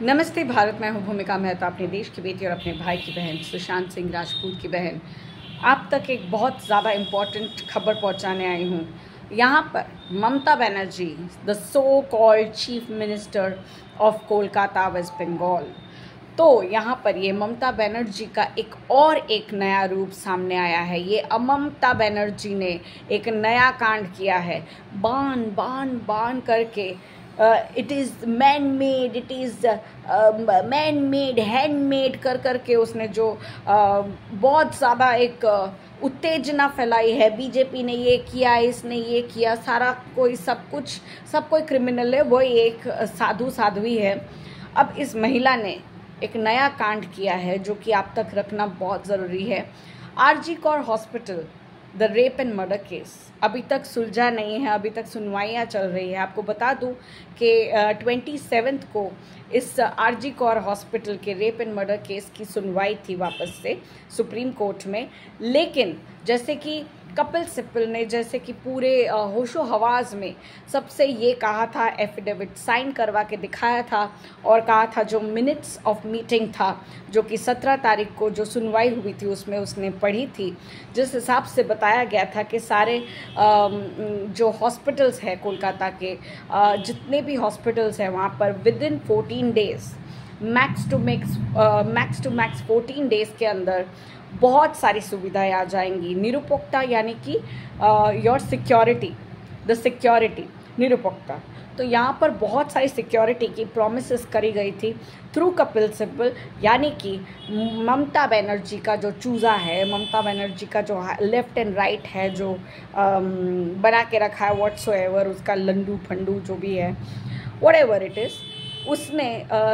नमस्ते भारत, मैं हूँ भूमिका मेहता, अपने देश की बेटी और अपने भाई की बहन सुशांत सिंह राजपूत की बहन। आप तक एक बहुत ज़्यादा इम्पॉर्टेंट खबर पहुँचाने आई हूँ। यहाँ पर Mamata Banerjee, the so called chief minister of Kolkata west Bengal, तो यहाँ पर ये ममता बनर्जी का एक नया रूप सामने आया है। ये ममता बनर्जी ने एक नया कांड किया है। बान बान बान करके it is man made, it is man made, hand made कर करके उसने जो बहुत ज़्यादा एक उत्तेजना फैलाई है। बीजेपी ने ये किया, इसने ये किया, सारा कोई सब कोई क्रिमिनल है, वो एक साधु ही है। अब इस महिला ने एक नया कांड किया है जो कि आप तक रखना बहुत ज़रूरी है। RG Kar hospital, the rape and murder case अभी तक सुलझा नहीं है, अभी तक सुनवाइयाँ चल रही है। आपको बता दूं कि 27 को इस आरजी कौर हॉस्पिटल के रेप एंड मर्डर केस की सुनवाई थी वापस से सुप्रीम कोर्ट में। लेकिन जैसे कि कपिल सिब्बल ने जैसे कि पूरे होशो हवास में सबसे ये कहा था, एफिडेविट साइन करवा के दिखाया था और कहा था जो मिनट्स ऑफ मीटिंग था जो कि 17 तारीख को जो सुनवाई हुई थी उसमें उसने पढ़ी थी, जिस हिसाब से बताया गया था कि सारे जो हॉस्पिटल्स हैं कोलकाता के, जितने भी हॉस्पिटल्स हैं वहाँ पर within 14 days, max to max 14 days के अंदर बहुत सारी सुविधाएं आ जाएंगी। निरुपयोक्ता यानी कि योर सिक्योरिटी, द सिक्योरिटी निरुपयोक्ता। तो यहाँ पर बहुत सारी सिक्योरिटी की प्रॉमिसेस करी गई थी थ्रू कपिल सिब्बल, यानी कि ममता बनर्जी का जो चूज़ा है, ममता बनर्जी का जो लेफ्ट एंड राइट है, जो बना के रखा है व्हाट्सोएवर, उसका लंडू फंडू जो भी है, व्हाटएवर इट इज़, उसने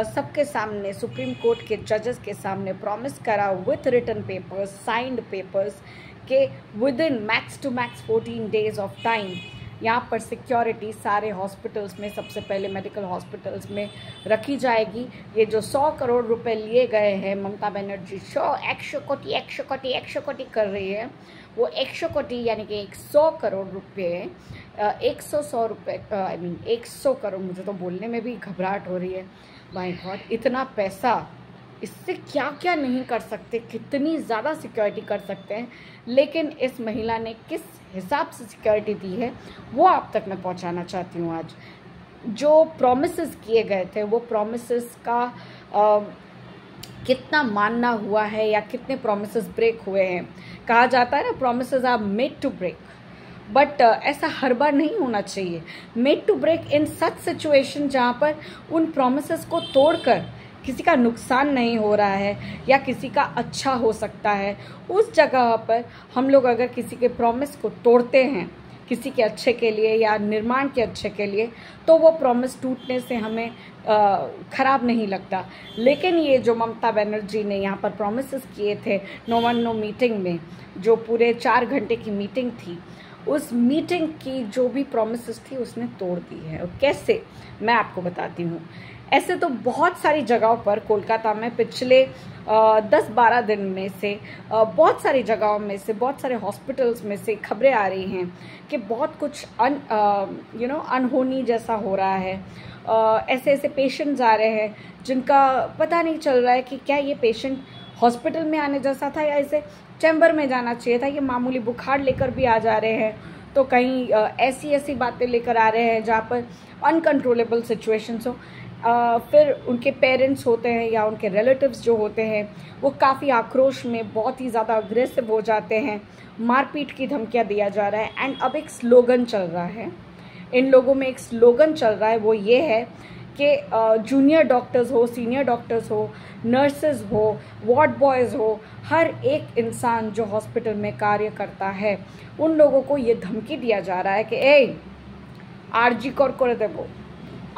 सबके सामने, सुप्रीम कोर्ट के जजेस के सामने प्रॉमिस करा with written papers, signed papers, के within max to max 14 days of time यहाँ पर सिक्योरिटी सारे हॉस्पिटल्स में, सबसे पहले मेडिकल हॉस्पिटल्स में रखी जाएगी। ये जो 100 करोड़ रुपए लिए गए हैं, ममता बनर्जी 100 कोटी कर रही है, वो 100 कोटी यानी कि 100 करोड़ रुपये, 100 रुपये, आई मीन 100 करोड़, मुझे तो बोलने में भी घबराहट हो रही है। माय गॉड, इतना पैसा, इससे क्या क्या नहीं कर सकते, कितनी ज़्यादा सिक्योरिटी कर सकते हैं। लेकिन इस महिला ने किस हिसाब से सिक्योरिटी दी है वो आप तक मैं पहुंचाना चाहती हूँ। आज जो प्रॉमिसेस किए गए थे वो प्रॉमिसेस का कितना मानना हुआ है या कितने प्रॉमिसेस ब्रेक हुए हैं। कहा जाता है ना, promises are made to break, but ऐसा हर बार नहीं होना चाहिए। Made to break in such situation जहाँ पर उन प्रॉमिसेस को तोड़कर किसी का नुकसान नहीं हो रहा है या किसी का अच्छा हो सकता है, उस जगह पर हम लोग अगर किसी के प्रॉमिस को तोड़ते हैं किसी के अच्छे के लिए या निर्माण के अच्छे के लिए, तो वो प्रॉमिस टूटने से हमें ख़राब नहीं लगता। लेकिन ये जो ममता बनर्जी ने यहाँ पर प्रॉमिसेस किए थे नो वन नो मीटिंग में, जो पूरे 4 घंटे की मीटिंग थी, उस मीटिंग की जो भी प्रॉमिसेस थी उसने तोड़ दी है। और कैसे, मैं आपको बताती हूँ। ऐसे तो बहुत सारी जगहों पर कोलकाता में पिछले 10-12 दिन में से बहुत सारी जगहों में से, बहुत सारे हॉस्पिटल्स में से खबरें आ रही हैं कि बहुत कुछ अनहोनी जैसा हो रहा है। ऐसे ऐसे पेशेंट्स आ रहे हैं जिनका पता नहीं चल रहा है कि क्या ये पेशेंट हॉस्पिटल में आने जैसा था या इसे चैम्बर में जाना चाहिए था। ये मामूली बुखार लेकर भी आ जा रहे हैं, तो कहीं ऐसी बातें लेकर आ रहे हैं जहाँ पर अनकंट्रोलेबल सिचुएशंस हो। फिर उनके पेरेंट्स होते हैं या उनके रिलेटिव्स जो होते हैं वो काफ़ी आक्रोश में बहुत ही ज़्यादा अग्रेसिव हो जाते हैं, मारपीट की धमकियाँ दिया जा रहा है। एंड अब एक स्लोगन चल रहा है, इन लोगों में एक स्लोगन चल रहा है, वो ये है कि जूनियर डॉक्टर्स हो, सीनियर डॉक्टर्स हो, नर्सेज हो, वार्ड बॉयज़ हो, हर एक इंसान जो हॉस्पिटल में कार्य करता है, उन लोगों को ये धमकी दिया जा रहा है कि ए आरजी कौर करे देवो,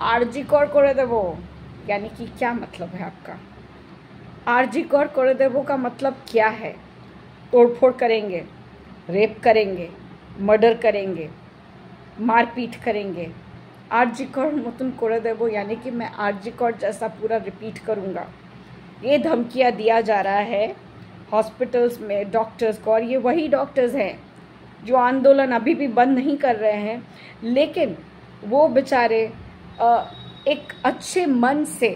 आरजी कौर करे देवो। यानी कि क्या मतलब है आपका? आरजी कौर करे देवो का मतलब क्या है? तोड़फोड़ करेंगे, रेप करेंगे, मर्डर करेंगे, मारपीट करेंगे। आरजी कौर मतन करे देवो यानी कि मैं आरजी कौर जैसा पूरा रिपीट करूँगा। ये धमकियाँ दिया जा रहा है हॉस्पिटल्स में डॉक्टर्स को, और ये वही डॉक्टर्स हैं जो आंदोलन अभी भी बंद नहीं कर रहे हैं। लेकिन वो बेचारे एक अच्छे मन से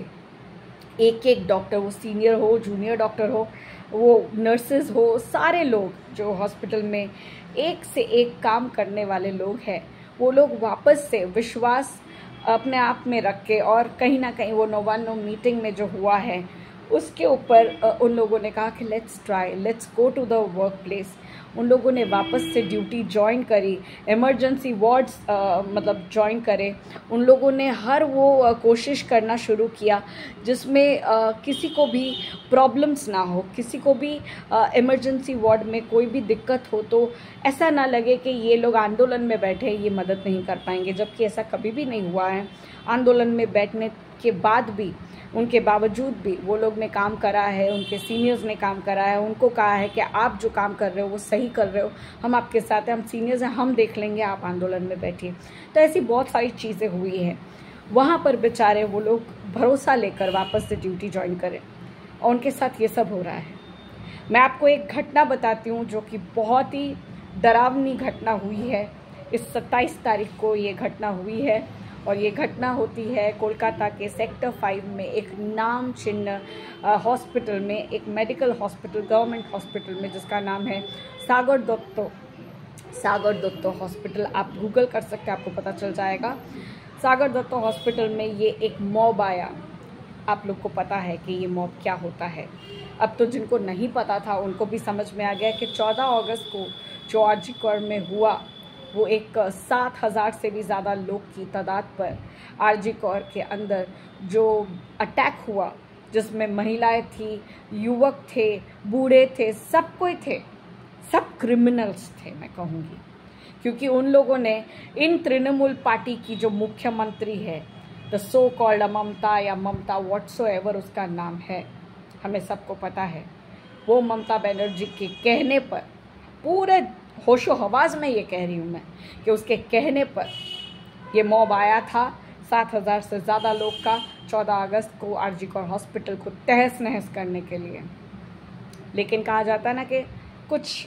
एक एक डॉक्टर, वो सीनियर हो, जूनियर डॉक्टर हो, वो नर्सेज हो, सारे लोग जो हॉस्पिटल में एक से एक काम करने वाले लोग हैं, वो लोग वापस से विश्वास अपने आप में रख के, और कहीं ना कहीं वो नोवानो मीटिंग में जो हुआ है उसके ऊपर उन लोगों ने कहा कि let's try, let's go to the work place. उन लोगों ने वापस से ड्यूटी ज्वाइन करी, इमरजेंसी वार्ड्स मतलब ज्वाइन करे। उन लोगों ने हर वो कोशिश करना शुरू किया जिसमें किसी को भी प्रॉब्लम्स ना हो, किसी को भी इमरजेंसी वार्ड में कोई भी दिक्कत हो तो ऐसा ना लगे कि ये लोग आंदोलन में बैठे ये मदद नहीं कर पाएंगे, जबकि ऐसा कभी भी नहीं हुआ है। आंदोलन में बैठने के बाद भी, उनके बावजूद भी वो लोग ने काम करा है, उनके सीनियर्स ने काम करा है, उनको कहा है कि आप जो काम कर रहे हो वो सही कर रहे हो, हम आपके साथ हैं, हम सीनियर्स हैं, हम देख लेंगे, आप आंदोलन में बैठिए। तो ऐसी बहुत सारी चीज़ें हुई हैं। वहाँ पर बेचारे वो लोग भरोसा लेकर वापस से ड्यूटी ज्वाइन करें, और उनके साथ ये सब हो रहा है। मैं आपको एक घटना बताती हूँ जो कि बहुत ही डरावनी घटना हुई है। इस 27 तारीख को ये घटना हुई है, और ये घटना होती है कोलकाता के सेक्टर 5 में एक नाम चिन्ह हॉस्पिटल में, एक मेडिकल हॉस्पिटल, गवर्नमेंट हॉस्पिटल में, जिसका नाम है सागर दत्तो हॉस्पिटल। आप गूगल कर सकते हैं, आपको पता चल जाएगा। सागर दत्तो हॉस्पिटल में ये एक मॉब आया। आप लोग को पता है कि ये मॉब क्या होता है। अब तो जिनको नहीं पता था उनको भी समझ में आ गया कि 14 अगस्त को जो आरजी कौर में हुआ, वो एक 7,000 से भी ज़्यादा लोग की तादाद पर आरजी कौर के अंदर जो अटैक हुआ, जिसमें महिलाएं थी, युवक थे, बूढ़े थे, सब कोई थे, सब क्रिमिनल्स थे मैं कहूँगी। क्योंकि उन लोगों ने इन तृणमूल पार्टी की जो मुख्यमंत्री है, द सो कॉल्ड ममता या ममता व्हाट्सोएवर उसका नाम है, हमें सबको पता है, वो ममता बनर्जी के कहने पर, पूरे होशो हवास में ये कह रही हूँ मैं कि उसके कहने पर ये मॉब आया था 7,000 से ज़्यादा लोग का 14 अगस्त को आरजी कौर हॉस्पिटल को तहस नहस करने के लिए। लेकिन कहा जाता है ना कि कुछ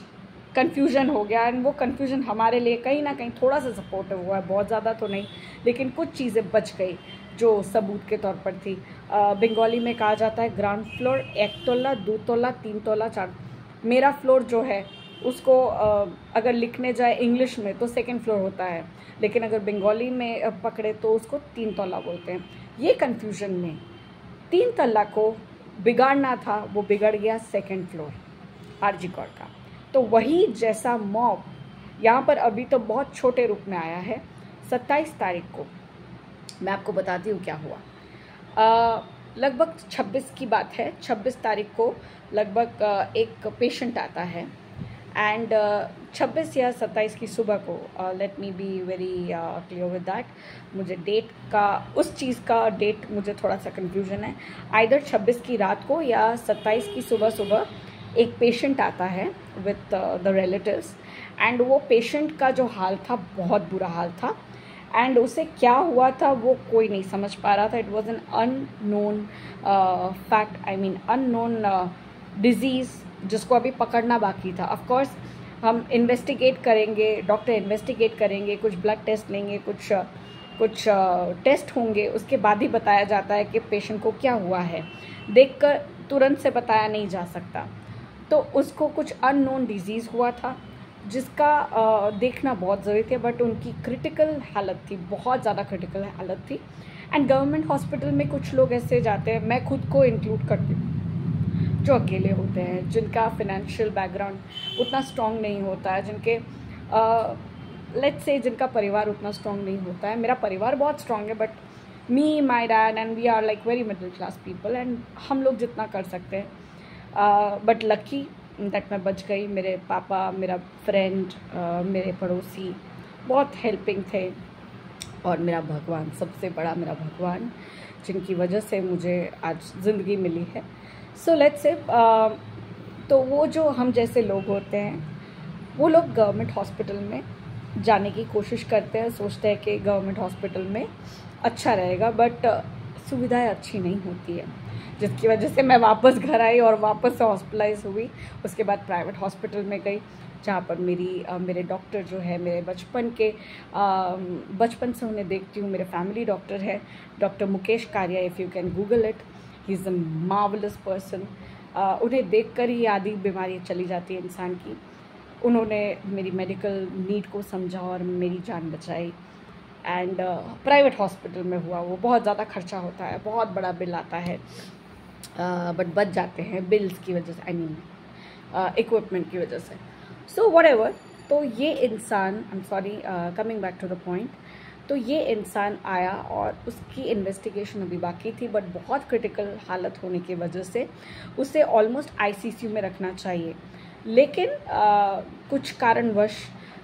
कन्फ्यूजन हो गया, एंड वो कन्फ्यूजन हमारे लिए कहीं ना कहीं थोड़ा सा सपोर्टिव हुआ है, बहुत ज़्यादा तो नहीं, लेकिन कुछ चीज़ें बच गई जो सबूत के तौर पर थी। बंगाली में कहा जाता है ग्राउंड फ्लोर 1 तोला, 2 तोला, 3 तोला, 4। मेरा फ्लोर जो है उसको अगर लिखने जाए इंग्लिश में तो 2nd फ्लोर होता है, लेकिन अगर बंगाली में पकड़े तो उसको 3 तोला बोलते हैं। ये कन्फ्यूजन में 3 तल्ला को बिगाड़ना था, वो बिगड़ गया 2nd फ्लोर आरजी कौर का। तो वही जैसा मॉब यहाँ पर अभी तो बहुत छोटे रूप में आया है। 27 तारीख को मैं आपको बताती हूँ क्या हुआ। लगभग 26 की बात है। 26 तारीख को लगभग एक पेशेंट आता है, एंड 26 या 27 की सुबह को, let me be very clear with that, मुझे डेट का, उस चीज़ का डेट मुझे थोड़ा सा कन्फ्यूजन है। आइदर 26 की रात को या 27 की सुबह एक पेशेंट आता है विथ द रिलेटिव्स, एंड वो पेशेंट का जो हाल था बहुत बुरा हाल था, एंड उसे क्या हुआ था वो कोई नहीं समझ पा रहा था। It was an unknown fact, I mean unknown disease जिसको अभी पकड़ना बाकी था। ऑफ कोर्स हम इन्वेस्टिगेट करेंगे, डॉक्टर इन्वेस्टिगेट करेंगे, कुछ ब्लड टेस्ट लेंगे, कुछ टेस्ट होंगे, उसके बाद ही बताया जाता है कि पेशेंट को क्या हुआ है। देखकर तुरंत से बताया नहीं जा सकता। तो उसको कुछ अननोन डिजीज़ हुआ था जिसका देखना बहुत ज़रूरी था, बट उनकी क्रिटिकल हालत थी, बहुत ज़्यादा क्रिटिकल हालत थी। एंड गवर्नमेंट हॉस्पिटल में कुछ लोग ऐसे जाते हैं, मैं खुद को इंक्लूड करती हूँ, जो अकेले होते हैं, जिनका फिनेंशियल बैकग्राउंड उतना स्ट्रॉन्ग नहीं होता है, जिनके लेट्स से जिनका परिवार उतना स्ट्रॉन्ग नहीं होता है। मेरा परिवार बहुत स्ट्रॉन्ग है, but me, my dad and we are like very middle class people, and हम लोग जितना कर सकते हैं। बट लकी दैट मैं बच गई। मेरे पापा, मेरा फ्रेंड, मेरे पड़ोसी बहुत हेल्पिंग थे, और मेरा भगवान, सबसे बड़ा मेरा भगवान, जिनकी वजह से मुझे आज ज़िंदगी मिली है। सो लेट्स से तो वो जो हम जैसे लोग होते हैं, वो लोग गवर्नमेंट हॉस्पिटल में जाने की कोशिश करते हैं, सोचते हैं कि गवर्नमेंट हॉस्पिटल में अच्छा रहेगा, बट सुविधाएं अच्छी नहीं होती है, जिसकी वजह से मैं वापस घर आई और वापस से हॉस्पिटलाइज हुई। उसके बाद प्राइवेट हॉस्पिटल में गई, जहाँ पर मेरे डॉक्टर जो है, मेरे बचपन से उन्हें देखती हूँ, मेरे फैमिली डॉक्टर है, डॉक्टर मुकेश कारिया, if you can Google it, he is a marvellous person. उन्हें देखकर ही आधी बीमारियाँ चली जाती है इंसान की। उन्होंने मेरी मेडिकल नीड को समझा और मेरी जान बचाई। एंड प्राइवेट हॉस्पिटल में हुआ वो। बहुत ज़्यादा खर्चा होता है, बहुत बड़ा बिल आता है, बट बच जाते हैं बिल्स की वजह से, आई मीन इक्विपमेंट की वजह से। So whatever. तो ये इंसान, I am sorry, coming back to the point, तो ये इंसान आया और उसकी इन्वेस्टिगेशन अभी बाकी थी, बट बहुत क्रिटिकल हालत होने की वजह से उसे ऑलमोस्ट आईसीयू में रखना चाहिए। लेकिन कुछ कारणवश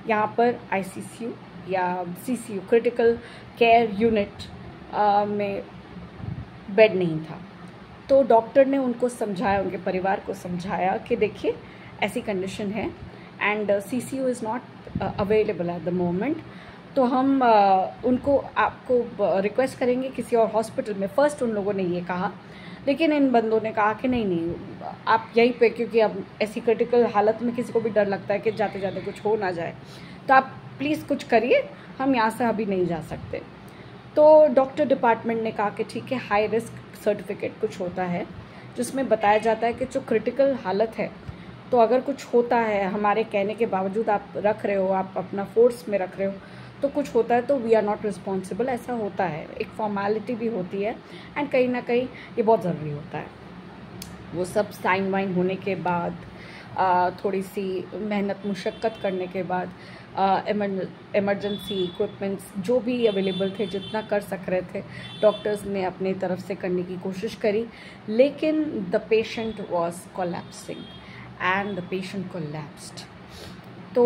यहाँ पर आईसीयू या सीसीयू, क्रिटिकल केयर यूनिट में बेड नहीं था। तो डॉक्टर ने उनको समझाया, उनके परिवार को समझाया कि देखिए ऐसी कंडीशन है and CCU is not available at the moment, तो हम उनको आपको रिक्वेस्ट करेंगे किसी और हॉस्पिटल में। फ़र्स्ट उन लोगों ने ये कहा, लेकिन इन बंदों ने कहा कि नहीं आप यहीं पे, क्योंकि अब ऐसी क्रिटिकल हालत में किसी को भी डर लगता है कि जाते जाते कुछ हो ना जाए, तो आप प्लीज़ कुछ करिए, हम यहाँ से अभी नहीं जा सकते। तो डॉक्टर डिपार्टमेंट ने कहा कि ठीक है, हाई रिस्क सर्टिफिकेट कुछ होता है जिसमें बताया जाता है कि जो क्रिटिकल हालत है, तो अगर कुछ होता है हमारे कहने के बावजूद आप रख रहे हो, आप अपना फोर्स में रख रहे हो, तो कुछ होता है तो वी आर नॉट रिस्पॉन्सिबल, ऐसा होता है। एक फॉर्मेलिटी भी होती है एंड कहीं ना कहीं ये बहुत ज़रूरी होता है। वो सब साइन वाइन होने के बाद, थोड़ी सी मेहनत मुशक्क़त करने के बाद, इमरजेंसी इक्विपमेंट्स जो भी अवेलेबल थे, जितना कर सक रहे थे डॉक्टर्स ने अपनी तरफ से करने की कोशिश करी, लेकिन the patient was collapsing and the patient collapsed. तो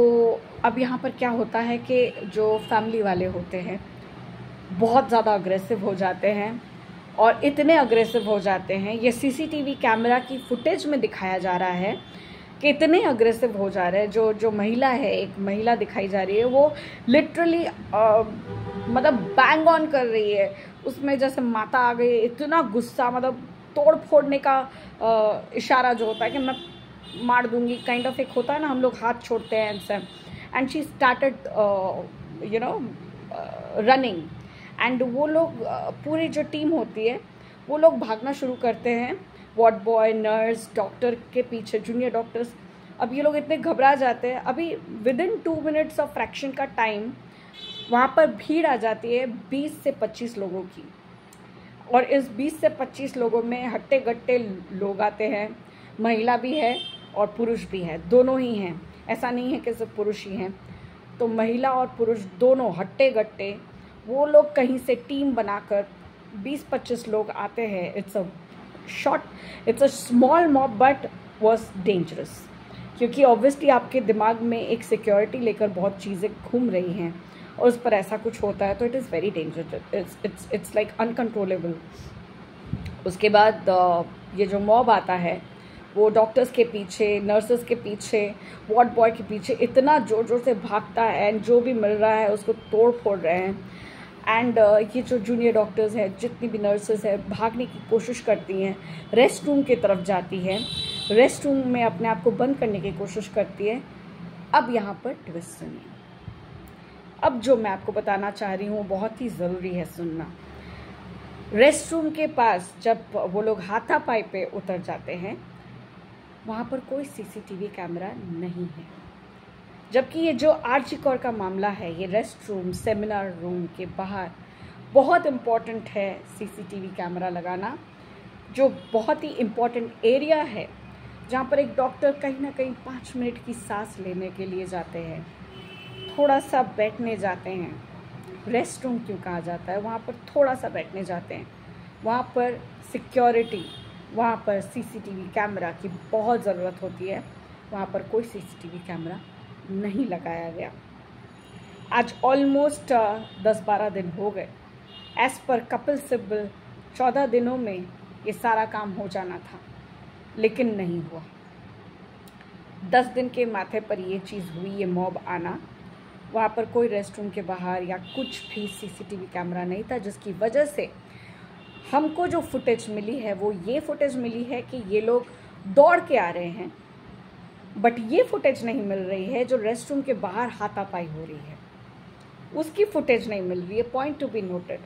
अब यहाँ पर क्या होता है कि जो फैमिली वाले होते हैं बहुत ज़्यादा अग्रेसिव हो जाते हैं, और इतने अग्रेसिव हो जाते हैं, ये सीसीटीवी कैमरा की फुटेज में दिखाया जा रहा है कि इतने अग्रेसिव हो जा रहे हैं। जो महिला है, एक महिला दिखाई जा रही है, वो लिटरली मतलब बैंग ऑन कर रही है, उसमें जैसे माता आ गई, इतना गुस्सा, मतलब तोड़ फोड़ने का इशारा जो होता है कि मैं मार दूंगी, काइंड ऑफ एक होता है ना, हम लोग हाथ छोड़ते हैं ऐसे। And she started running, and वो लोग पूरी जो टीम होती है वो लोग भागना शुरू करते हैं, वार्ड बॉय, नर्स, डॉक्टर के पीछे, जूनियर डॉक्टर्स। अब ये लोग इतने घबरा जाते हैं, अभी with in 2 minutes of fraction का टाइम वहाँ पर भीड़ आ जाती है 20 से 25 लोगों की, और इस 20 से 25 लोगों में हट्टे गट्टे लोग आते हैं, महिला भी है और पुरुष भी है, दोनों ही हैं, ऐसा नहीं है कि सिर्फ पुरुष ही हैं। तो महिला और पुरुष दोनों हट्टे गट्टे, वो लोग कहीं से टीम बनाकर 20-25 लोग आते हैं। It's a small mob but was dangerous, क्योंकि ऑब्वियसली आपके दिमाग में एक सिक्योरिटी लेकर बहुत चीज़ें घूम रही हैं और उस पर ऐसा कुछ होता है तो it is very dangerous, it's like uncontrollable. उसके बाद ये जो मॉब आता है वो डॉक्टर्स के पीछे, नर्सेस के पीछे, वार्ड बॉय के पीछे इतना ज़ोर ज़ोर से भागता है एंड जो भी मिल रहा है उसको तोड़ फोड़ रहे हैं। एंड ये जो जूनियर डॉक्टर्स हैं, जितनी भी नर्सेस हैं, भागने की कोशिश करती हैं, रेस्ट रूम की तरफ जाती हैं, रेस्ट रूम में अपने आप को बंद करने की कोशिश करती है। अब यहाँ पर ट्विस्ट सुनिए। अब जो मैं आपको बताना चाह रही हूँ बहुत ही ज़रूरी है सुनना। रेस्ट रूम के पास जब वो लोग हाथापाई पे उतर जाते हैं, वहाँ पर कोई सीसीटीवी कैमरा नहीं है, जबकि ये जो आरजी कौर का मामला है, ये रेस्ट रूम, सेमिनार रूम के बाहर बहुत इम्पॉर्टेंट है सीसीटीवी कैमरा लगाना, जो बहुत ही इम्पॉर्टेंट एरिया है जहाँ पर एक डॉक्टर कहीं ना कहीं 5 मिनट की सांस लेने के लिए जाते हैं, थोड़ा सा बैठने जाते हैं। रेस्ट रूम क्यों कहा जाता है, वहाँ पर थोड़ा सा बैठने जाते हैं, वहाँ पर सिक्योरिटी, वहाँ पर सीसीटीवी कैमरा की बहुत ज़रूरत होती है। वहाँ पर कोई सीसीटीवी कैमरा नहीं लगाया गया। आज ऑलमोस्ट 10-12 दिन हो गए। एज़ पर कपिल सिब्बल 14 दिनों में ये सारा काम हो जाना था, लेकिन नहीं हुआ। 10 दिन के माथे पर ये चीज़ हुई, ये मॉब आना। वहाँ पर कोई रेस्ट रूम के बाहर या कुछ भी सीसीटीवी कैमरा नहीं था, जिसकी वजह से हमको जो फुटेज मिली है वो ये फुटेज मिली है कि ये लोग दौड़ के आ रहे हैं, बट ये फुटेज नहीं मिल रही है जो रेस्ट रूम के बाहर हाथापाई हो रही है, उसकी फुटेज नहीं मिल रही है। Point to be noted.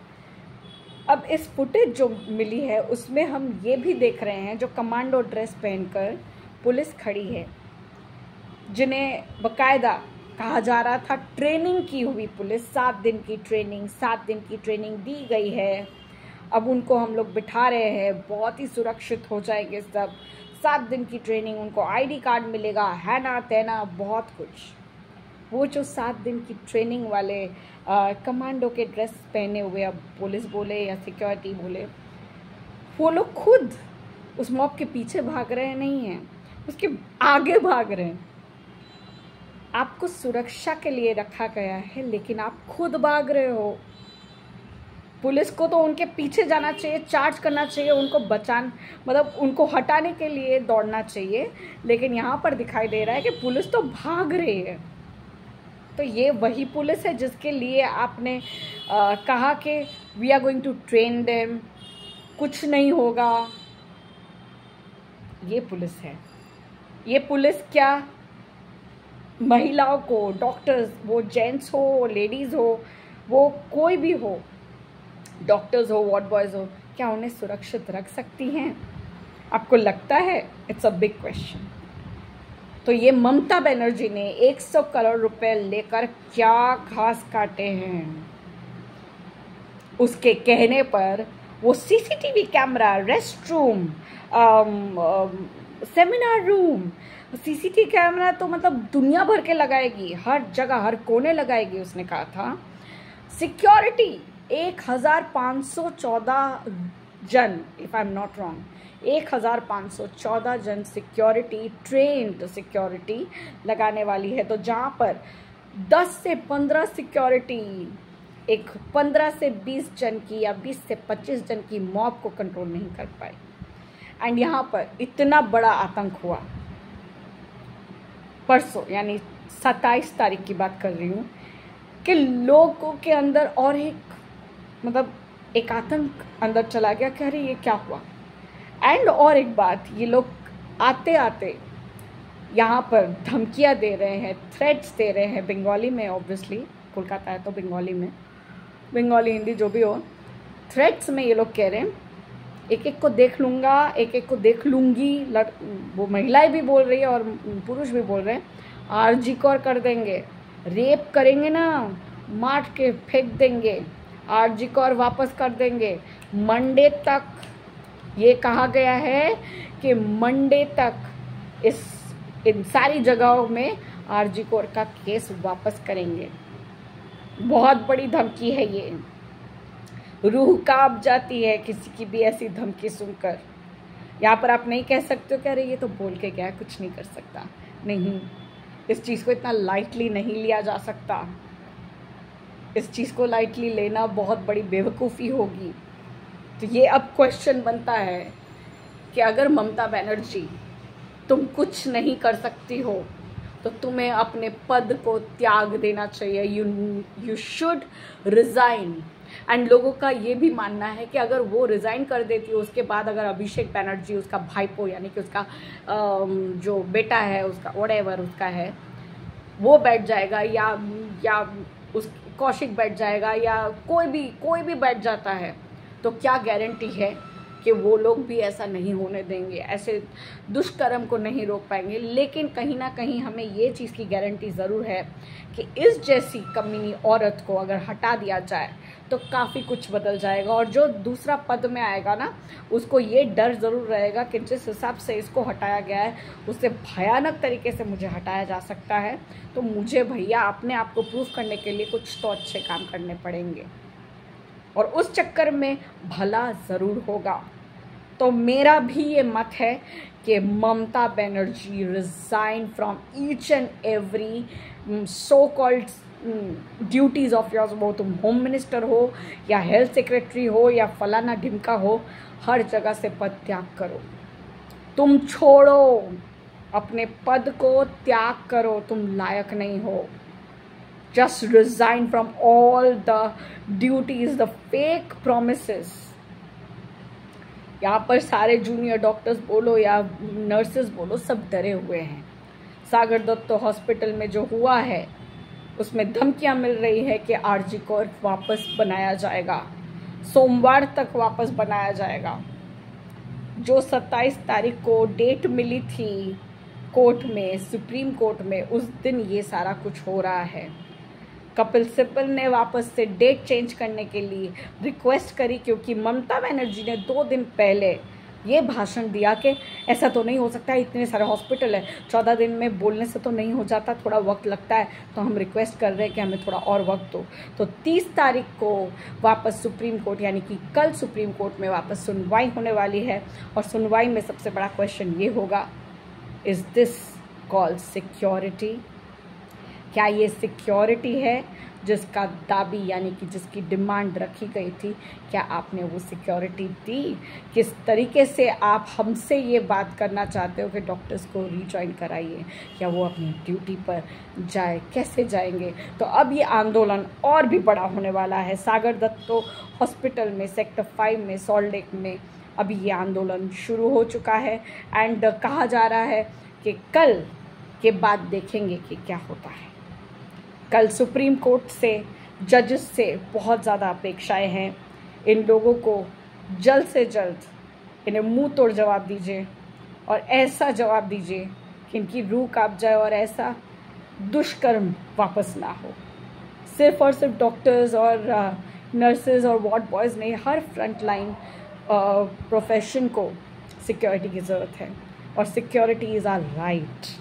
अब इस फुटेज जो मिली है उसमें हम ये भी देख रहे हैं जो कमांडो ड्रेस पहनकर पुलिस खड़ी है, जिन्हें बकायदा कहा जा रहा था ट्रेनिंग की हुई पुलिस, 7 दिन की ट्रेनिंग दी गई है। अब उनको हम लोग बिठा रहे हैं, बहुत ही सुरक्षित हो जाएंगे सब। 7 दिन की ट्रेनिंग, उनको आईडी कार्ड मिलेगा, है ना तेना बहुत कुछ। वो जो 7 दिन की ट्रेनिंग वाले कमांडो के ड्रेस पहने हुए, अब पुलिस बोले या सिक्योरिटी बोले, वो लोग खुद उस मॉब के पीछे भाग रहे नहीं हैं, उसके आगे भाग रहे हैं। आपको सुरक्षा के लिए रखा गया है लेकिन आप खुद भाग रहे हो। पुलिस को तो उनके पीछे जाना चाहिए, चार्ज करना चाहिए, उनको मतलब उनको हटाने के लिए दौड़ना चाहिए, लेकिन यहाँ पर दिखाई दे रहा है कि पुलिस तो भाग रही है। तो ये वही पुलिस है जिसके लिए आपने कहा कि we are going to train them, कुछ नहीं होगा। ये पुलिस है। ये पुलिस क्या महिलाओं को, डॉक्टर्स, वो जेंट्स हो, लेडीज़ हो, वो कोई भी हो, डॉक्टर्स हो, वार्ड बॉयज़ हो, क्या उन्हें सुरक्षित रख सकती हैं? आपको लगता है? It's a big question. तो ये ममता बनर्जी ने 100 करोड़ रुपए लेकर क्या घास काटे हैं? उसके कहने पर वो CCTV camera, rest room, seminar room, CCTV camera तो मतलब दुनिया भर के लगाएगी, हर जगह हर कोने लगाएगी। उसने कहा था सिक्योरिटी 1514 जन, if I am not wrong, 1514 जन सिक्योरिटी, ट्रेन्ड सिक्योरिटी लगाने वाली है। तो जहाँ पर 10 से 15 सिक्योरिटी एक 15 से 20 जन की या 20 से 25 जन की मॉब को कंट्रोल नहीं कर पाई। एंड यहाँ पर इतना बड़ा आतंक हुआ परसों, यानी 27 तारीख की बात कर रही हूँ, कि लोगों के अंदर और एक आतंक अंदर चला गया कि अरे ये क्या हुआ। एंड और एक बात, ये लोग आते आते यहाँ पर धमकियाँ दे रहे हैं, थ्रेट्स दे रहे हैं, बंगाली में, ऑब्वियसली कोलकाता है तो बंगाली में, बंगाली हिंदी जो भी हो, थ्रेट्स में ये लोग कह रहे हैं एक एक को देख लूँगा, एक एक को देख लूँगी। वो महिलाएं भी बोल रही है और पुरुष भी बोल रहे हैं, आरजी कौर कर देंगे, रेप करेंगे ना, मार के फेंक देंगे, आरजी कौर वापस कर देंगे। मंडे तक ये कहा गया है कि मंडे तक इन सारी जगहों में आरजी कौर का केस वापस करेंगे। बहुत बड़ी धमकी है ये, रूह कांप जाती है किसी की भी ऐसी धमकी सुनकर। यहाँ पर आप नहीं कह सकते हो कि अरे ये तो बोल के गया है, कुछ नहीं कर सकता। नहीं, इस चीज़ को इतना लाइटली नहीं लिया जा सकता। इस चीज़ को लाइटली लेना बहुत बड़ी बेवकूफ़ी होगी। तो ये अब क्वेश्चन बनता है कि अगर ममता बनर्जी तुम कुछ नहीं कर सकती हो तो तुम्हें अपने पद को त्याग देना चाहिए। You should resign. एंड लोगों का ये भी मानना है कि अगर वो रिज़ाइन कर देती है, उसके बाद अगर अभिषेक बनर्जी, उसका भाईपो यानी कि उसका जो बेटा है, उसका व्हाटएवर उसका है, वो बैठ जाएगा, या उस कौशिक बैठ जाएगा, या कोई भी बैठ जाता है, तो क्या गारंटी है कि वो लोग भी ऐसा नहीं होने देंगे, ऐसे दुष्कर्म को नहीं रोक पाएंगे। लेकिन कहीं ना कहीं हमें ये चीज़ की गारंटी ज़रूर है कि इस जैसी कमीनी औरत को अगर हटा दिया जाए तो काफ़ी कुछ बदल जाएगा। और जो दूसरा पद में आएगा ना, उसको ये डर ज़रूर रहेगा कि जिस हिसाब से इसको हटाया गया है उससे भयानक तरीके से मुझे हटाया जा सकता है। तो मुझे भैया अपने आप को प्रूव करने के लिए कुछ तो अच्छे काम करने पड़ेंगे, और उस चक्कर में भला ज़रूर होगा। तो मेरा भी ये मत है कि Mamata Banerjee resign from each and every so called duties of yours. वो तुम होम मिनिस्टर हो या हेल्थ सेक्रेटरी हो या फलाना ढिमका हो, हर जगह से पद त्याग करो। तुम छोड़ो, अपने पद को त्याग करो, तुम लायक नहीं हो। Just resign from all the duties, the fake promises. यहाँ पर सारे जूनियर डॉक्टर्स बोलो या नर्सेस बोलो, सब डरे हुए हैं। सागर दत्त हॉस्पिटल में जो हुआ है उसमें धमकियाँ मिल रही है कि आरजी कौर वापस बनाया जाएगा। सोमवार तक वापस बनाया जाएगा। जो 27 तारीख को डेट मिली थी कोर्ट में, सुप्रीम कोर्ट में, उस दिन ये सारा कुछ हो रहा है। कपिल सिब्बल ने वापस से डेट चेंज करने के लिए रिक्वेस्ट करी, क्योंकि ममता बनर्जी ने 2 दिन पहले ये भाषण दिया कि ऐसा तो नहीं हो सकता, इतने सारे हॉस्पिटल है, 14 दिन में बोलने से तो नहीं हो जाता, थोड़ा वक्त लगता है, तो हम रिक्वेस्ट कर रहे हैं कि हमें थोड़ा और वक्त दो। तो 30 तारीख को वापस सुप्रीम कोर्ट, यानी कि कल सुप्रीम कोर्ट में वापस सुनवाई होने वाली है। और सुनवाई में सबसे बड़ा क्वेश्चन ये होगा, इज़ दिस कॉल्ड सिक्योरिटी? क्या ये सिक्योरिटी है जिसका दाबी, यानी कि जिसकी डिमांड रखी गई थी, क्या आपने वो सिक्योरिटी दी? किस तरीके से आप हमसे ये बात करना चाहते हो कि डॉक्टर्स को रीजॉइन कराइए, क्या वो अपनी ड्यूटी पर जाए? कैसे जाएंगे? तो अब ये आंदोलन और भी बड़ा होने वाला है। सागर दत्तो हॉस्पिटल में, सेक्टर 5 में, सॉल्ट लेक में अभी ये आंदोलन शुरू हो चुका है। एंड कहा जा रहा है कि कल के बाद देखेंगे कि क्या होता है। कल सुप्रीम कोर्ट से, जजेस से बहुत ज़्यादा अपेक्षाएं हैं। इन लोगों को जल्द से जल्द इन्हें मुंह तोड़ जवाब दीजिए, और ऐसा जवाब दीजिए कि इनकी रूह कांप जाए और ऐसा दुष्कर्म वापस ना हो। सिर्फ और सिर्फ डॉक्टर्स और नर्सेज और वार्ड बॉयज़ नहीं, हर फ्रंट लाइन प्रोफेशन को सिक्योरिटी की ज़रूरत है, और सिक्योरिटी इज़ आवर राइट।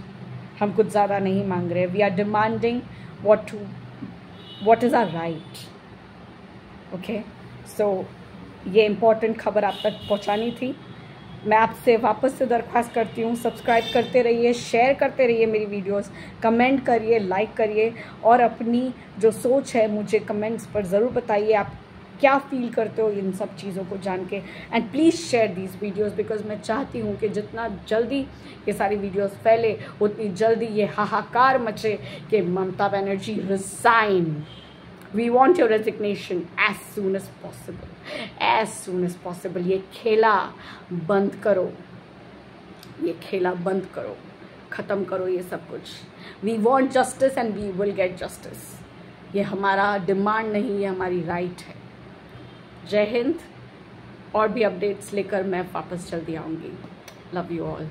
हम कुछ ज़्यादा नहीं मांग रहे। We are demanding what is our right? Okay, so ये इम्पॉर्टेंट खबर आप तक पहुंचानी थी। मैं आपसे वापस से दरख्वास्त करती हूँ, सब्सक्राइब करते रहिए, शेयर करते रहिए मेरी वीडियोस, कमेंट करिए, लाइक करिए, और अपनी जो सोच है मुझे कमेंट्स पर ज़रूर बताइए। आप क्या फील करते हो इन सब चीज़ों को जान के। And please share these videos, because मैं चाहती हूँ कि जितना जल्दी ये सारी वीडियोस फैले, उतनी जल्दी ये हाहाकार मचे कि Mamata Banerjee resign. We want your resignation as soon as possible, as soon as possible. ये खेला बंद करो, ये खेला बंद करो, ख़त्म करो ये सब कुछ। We want justice and we will get justice. ये हमारा डिमांड नहीं, ये हमारी राइट है। जय हिंद। और भी अपडेट्स लेकर मैं वापस जल्दी आऊँगी। Love you all.